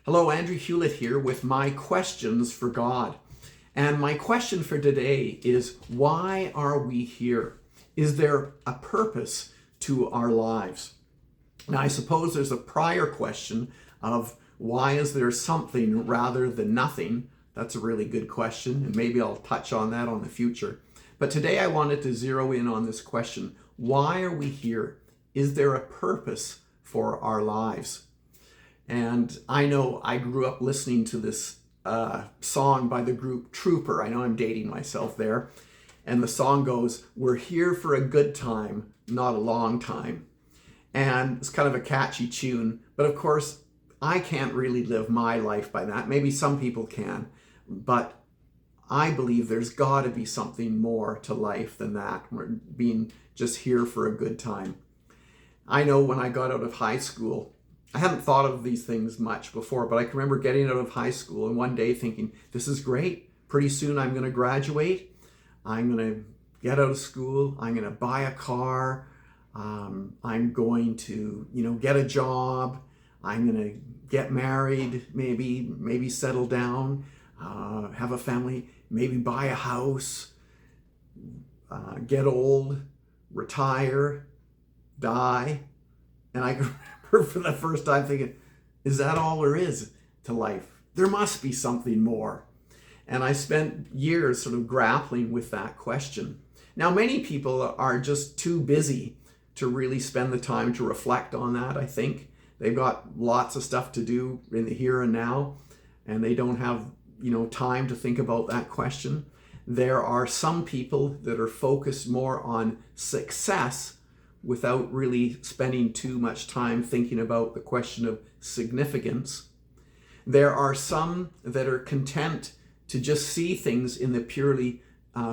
Hello, Andrew Hewlett here with my questions for God. And my question for today is, why are we here? Is there a purpose to our lives? Now, I suppose there's a prior question of why is there something rather than nothing? That's a really good question, and maybe I'll touch on that on the future. But today I wanted to zero in on this question. Why are we here? Is there a purpose for our lives? And I know I grew up listening to this song by the group Trooper. I know I'm dating myself there. And the song goes, "We're here for a good time, not a long time." And it's kind of a catchy tune. But of course, I can't really live my life by that. Maybe some people can. But I believe there's got to be something more to life than that. We're being just here for a good time. I know when I got out of high school, I hadn't thought of these things much before, but I can remember getting out of high school and one day thinking, this is great. Pretty soon I'm going to graduate. I'm going to get out of school. I'm going to buy a car. I'm going to, get a job. I'm going to get married, maybe settle down, have a family, maybe buy a house, get old, retire, die. And I can remember for the first time thinking, is that all there is to life? There must be something more. And I spent years sort of grappling with that question. Now, many people are just too busy to really spend the time to reflect on that, I think. They've got lots of stuff to do in the here and now, and they don't have, time to think about that question. There are some people that are focused more on success without really spending too much time thinking about the question of significance. There are some that are content to just see things in the purely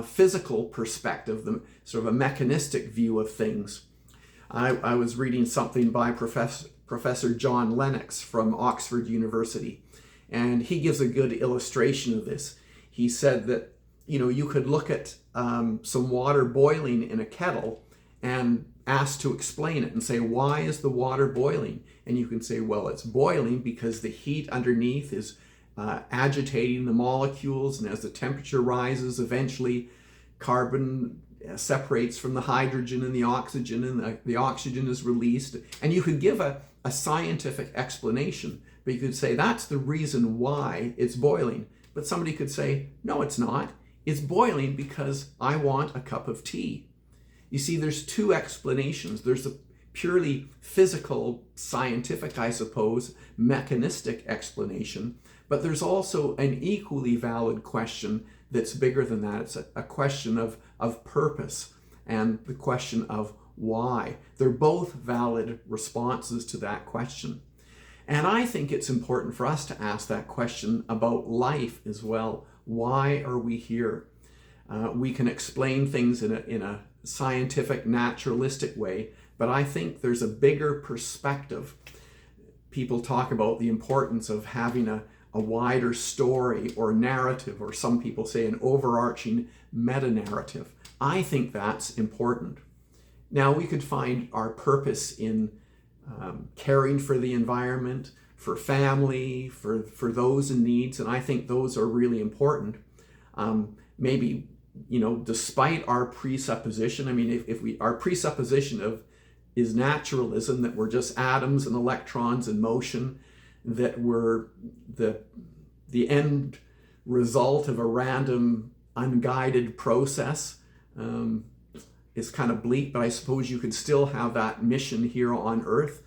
physical perspective, the sort of a mechanistic view of things. I was reading something by Professor John Lennox from Oxford University, and he gives a good illustration of this. He said that, you could look at some water boiling in a kettle and asked to explain it and say, why is the water boiling? And you can say, well, it's boiling because the heat underneath is agitating the molecules, and as the temperature rises, eventually carbon separates from the hydrogen and the oxygen, and the oxygen is released. And you could give a scientific explanation, but you could say that's the reason why it's boiling. But somebody could say, no, it's not. It's boiling because I want a cup of tea. You see, there's two explanations. There's a purely physical, scientific, I suppose, mechanistic explanation, but there's also an equally valid question that's bigger than that. It's a question of purpose and the question of why. They're both valid responses to that question. And I think it's important for us to ask that question about life as well. Why are we here? We can explain things in a scientific, naturalistic way, but I think there's a bigger perspective. People talk about the importance of having a wider story or narrative, or some people say an overarching meta-narrative. I think that's important. Now, we could find our purpose in caring for the environment, for family, for those in needs, and I think those are really important. Maybe despite our presupposition, our presupposition is naturalism, that we're just atoms and electrons in motion, that we're the end result of a random, unguided process, is kind of bleak, but I suppose you could still have that mission here on Earth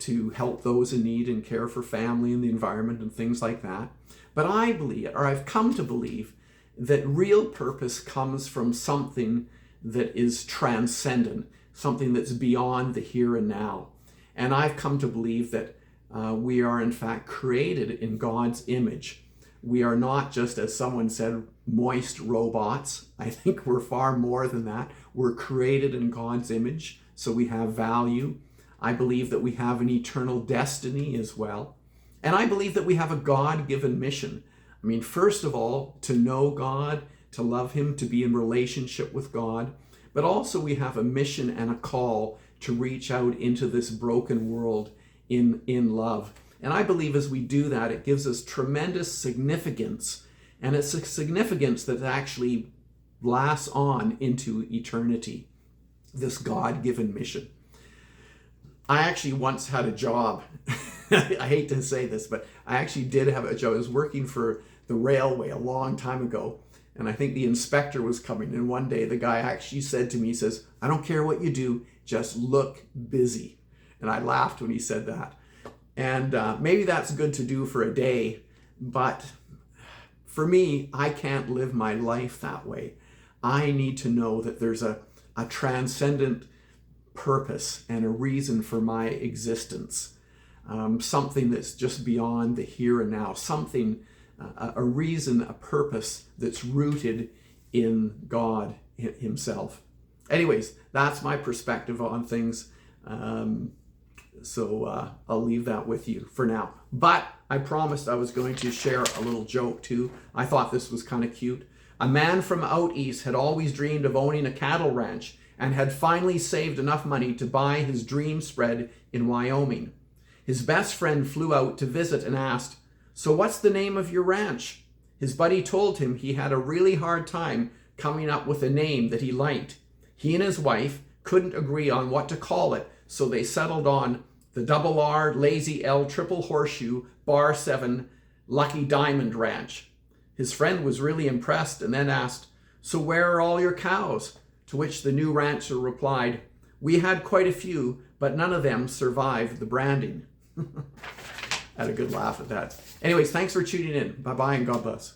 to help those in need and care for family and the environment and things like that. But I believe, or I've come to believe, that real purpose comes from something that is transcendent, something that's beyond the here and now. And I've come to believe that we are in fact created in God's image. We are not just, as someone said, moist robots. I think we're far more than that. We're created in God's image, so we have value. I believe that we have an eternal destiny as well. And I believe that we have a God-given mission. First of all, to know God, to love Him, to be in relationship with God. But also we have a mission and a call to reach out into this broken world in love. And I believe as we do that, it gives us tremendous significance. And it's a significance that actually lasts on into eternity, this God-given mission. I actually once had a job. I hate to say this, but I actually did have a job. I was working for the railway a long time ago, and I think the inspector was coming. And one day the guy actually said to me, he says, "I don't care what you do, just look busy." And I laughed when he said that. And maybe that's good to do for a day, but for me, I can't live my life that way. I need to know that there's a transcendent purpose and a reason for my existence. Something that's just beyond the here and now, something, a reason, a purpose that's rooted in God himself. Anyways, that's my perspective on things. So I'll leave that with you for now. But I promised I was going to share a little joke too. I thought this was kind of cute. A man from out east had always dreamed of owning a cattle ranch and had finally saved enough money to buy his dream spread in Wyoming. His best friend flew out to visit and asked, "So what's the name of your ranch?" His buddy told him he had a really hard time coming up with a name that he liked. He and his wife couldn't agree on what to call it, so they settled on the Double R, Lazy L, Triple Horseshoe, Bar 7, Lucky Diamond Ranch. His friend was really impressed and then asked, "So where are all your cows?" To which the new rancher replied, "We had quite a few, but none of them survived the branding." I had a good laugh at that. Anyways, thanks for tuning in. Bye-bye and God bless.